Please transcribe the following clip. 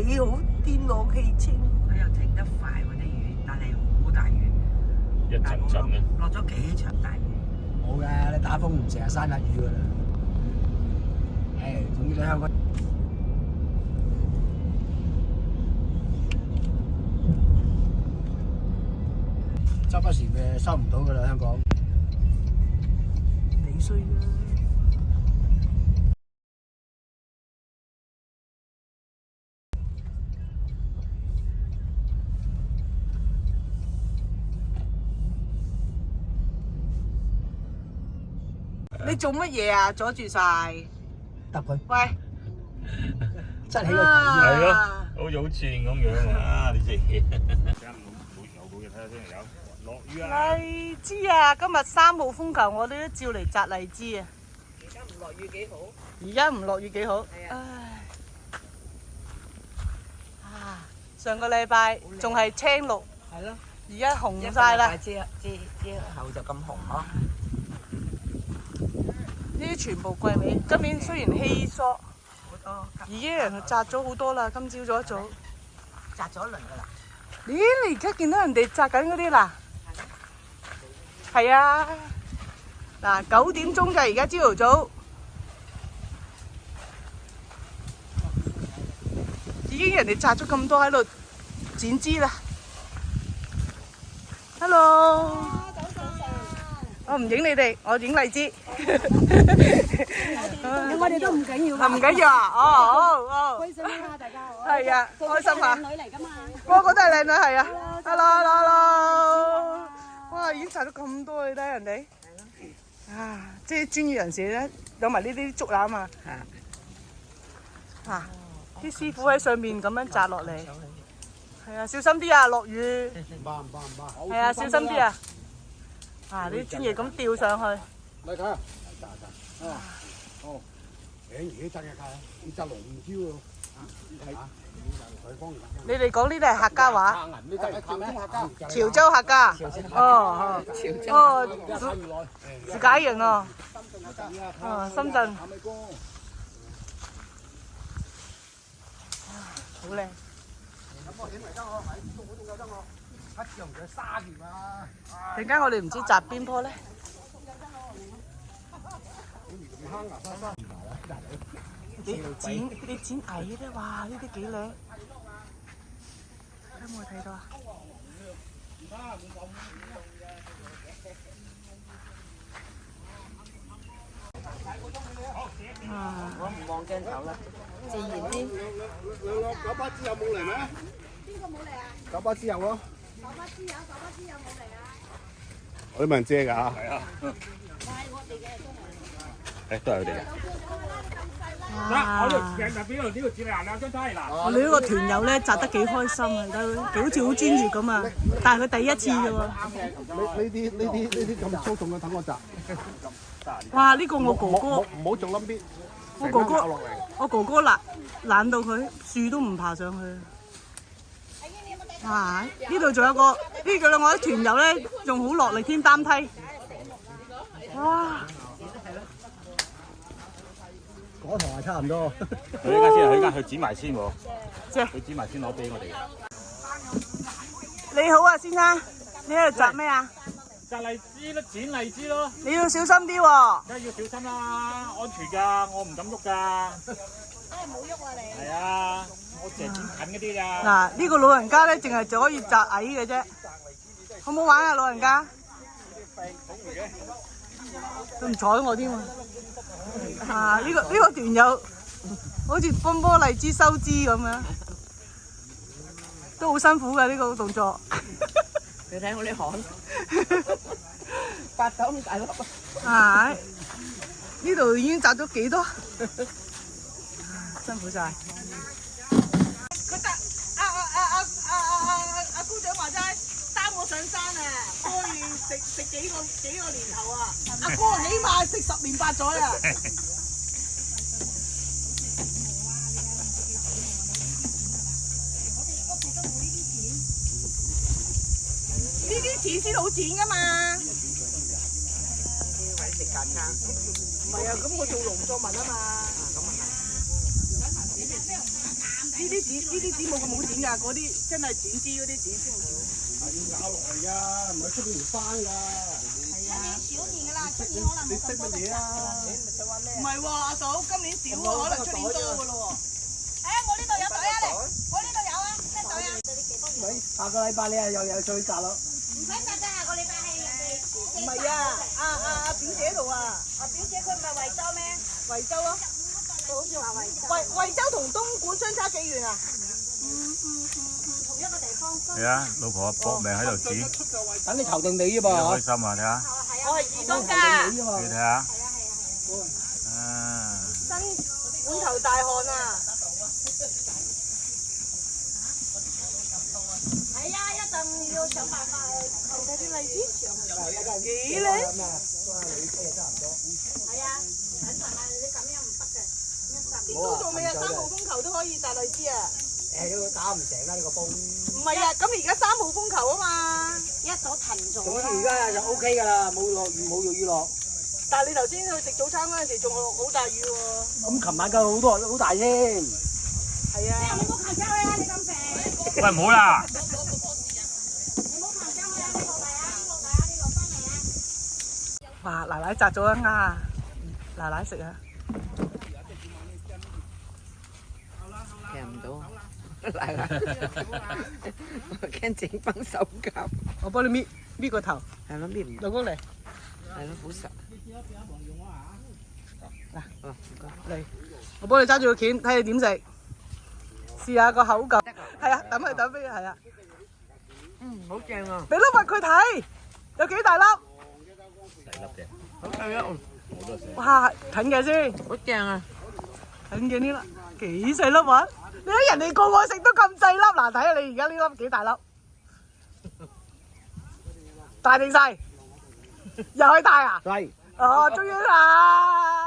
幾好，天朗氣清。佢又停得快喎啲雨，但係好大雨，一陣陣咧。落咗幾場大雨。冇嘅，你打風唔成日山日雨㗎啦。誒，總之你香港。周不時嘅收唔到㗎啦，香港。你衰啦！你做乜嘢啊？阻住晒！揼佢，喂，側起個頭。係咯，好似好串咁樣啊！呢隻嘢。有睇下先有。落雨啊！荔枝啊！今日3號風球，我哋都照嚟摘荔枝啊！而家唔落雨幾好。而家唔落雨幾好。係啊。唉，上個禮拜仲係青綠，係咯。而家紅晒啦。之後就咁紅嗬。呢啲全部季尾，今年雖然稀疏，好多。已經人摘咗好多啦。今朝早一早，摘咗一輪㗎啦。咦？你而家見到人哋摘緊嗰啲啦？係啊，嗱9點鐘㗎，而家朝頭早，已經人哋摘咗咁多喺度剪枝啦。Hello， 我唔影你哋，我影荔枝。我哋都唔緊要。唔緊要啊，哦。開心啦，大家好。係啊，開心啊！女嚟㗎嘛。個個都係靚女，係啊。Hello。哇！已經摘咗咁多，你睇人哋。啊！即係專業人士咧，有埋呢啲竹籃啊嘛。啊！啲師傅喺上面咁樣摘落嚟。係啊，小心啲啊！落雨。唔怕。係啊，小心啲啊！啊！啲專業咁吊上去。嚟睇啊！哦，誒嘢真嘅㗎，要摘龍椒喎。你哋講呢啲係客家話？你摘係潮州客家。哦。自己人哦。深圳。好靚。陣間我哋唔知摘邊棵咧。你剪矮咧，哇！呢啲幾靚。有冇睇到啊？我唔望鏡頭啦，自然啲。九巴之友冇嚟咩？邊個冇嚟啊？九巴之友咯。九巴之友冇嚟啊？我啲問姐㗎嚇。係啊。唔係我哋嘅都係。誒，都係佢哋嘅。我哋呢個團友咧摘得幾開心啊！佢好似好專業咁啊，但係佢第一次啫喎。呢啲咁粗重嘅等我摘。哇！呢個我哥哥，唔好做冧邊。我哥哥懶到佢樹都唔爬上去。哇！呢度仲有個呢個我啲團友咧，仲好落力添擔梯。哇！嗰堂係差唔多。佢依家去剪埋先喎。即係佢剪埋先攞俾我哋。你好啊，先生，你喺度摘咩啊？摘荔枝咯，剪荔枝咯。你要小心啲喎。梗係要小心啦，安全㗎，我唔敢喐㗎。真係冇喐啊你。係啊，我淨係剪近嗰啲咋。嗱，呢個老人家咧，淨係就可以摘矮嘅啫。好唔好玩啊，老人家？佢唔睬我添喎。啊！呢個團友好似幫棵荔枝收枝咁樣，都好辛苦㗎呢個動作。你睇我啲汗，8斗咁大粒。係，呢度已經摘咗幾多？辛苦晒。佢阿姑丈話齋擔我上山啊，我要食幾個年頭啊！阿哥起碼食10年8載啊！呢啲錢先好錢㗎嘛！食架撐。唔係啊，咁我做農作物啊嘛。啲紙冇咁好剪㗎，嗰啲真係剪枝嗰啲紙先好剪。咬落嚟㗎，唔係出邊條翻㗎。少年㗎啦，出年可能你識乜嘢啊？唔係喎，阿嫂，今年少喎，可能出年多㗎咯喎。我呢度有袋啊你，我呢度有啊，咩袋啊？喂，下個禮拜你又有再摘咯。唔使摘㗎，下個禮拜係人哋。唔係啊，阿表姐度啊，我表姐佢唔係惠州咩？惠州啊，佢好似話惠州。惠州同東莞相差幾遠啊？同一個地方。係啊，老婆搏命喺度剪，等你頭定尾啫幾噃。開心啊！睇下，我係義工㗎，你睇下，啊，新碗頭大漢啊！係啊，一陣要想辦法投睇啲荔枝。幾靚？係啊，等陣啊，你咁樣唔得嘅。天都仲未啊，3號風球都可以摘荔枝啊！都打唔成啦呢個風。唔係啊，咁而家3號風球啊嘛，一早騰咗總之而家就 OK 㗎啦，冇落雨冇雨落。但係你頭先去食早餐嗰陣時仲落好大雨喎。咁琴晚夠好多好大添。係啊。你唔好行出去啊！你咁肥。喂唔好啦，你唔好行出去啊！你落嚟啊！你落嚟啊！你落翻嚟啊！哇！奶奶摘咗一啱，奶奶食啊！聽唔到。奶奶，我驚整崩手甲。我幫你搣個頭，係咯，搣唔到。老公嚟係咯，好實。嗱，哦，唔該。嚟，我幫你揸住個鉗，睇你點食，試下個口感。係啊，抌去抌飛係啊。好正啊！俾粒核佢睇，有幾大粒？細粒嘅，好正啊！好多隻。哇，近嘅先，好正啊！近嘅呢粒，幾細粒核？你睇人哋個個食都咁細粒，嗱睇下你而家呢粒幾大粒？大定細？又係大啊？係。哦，終於啦！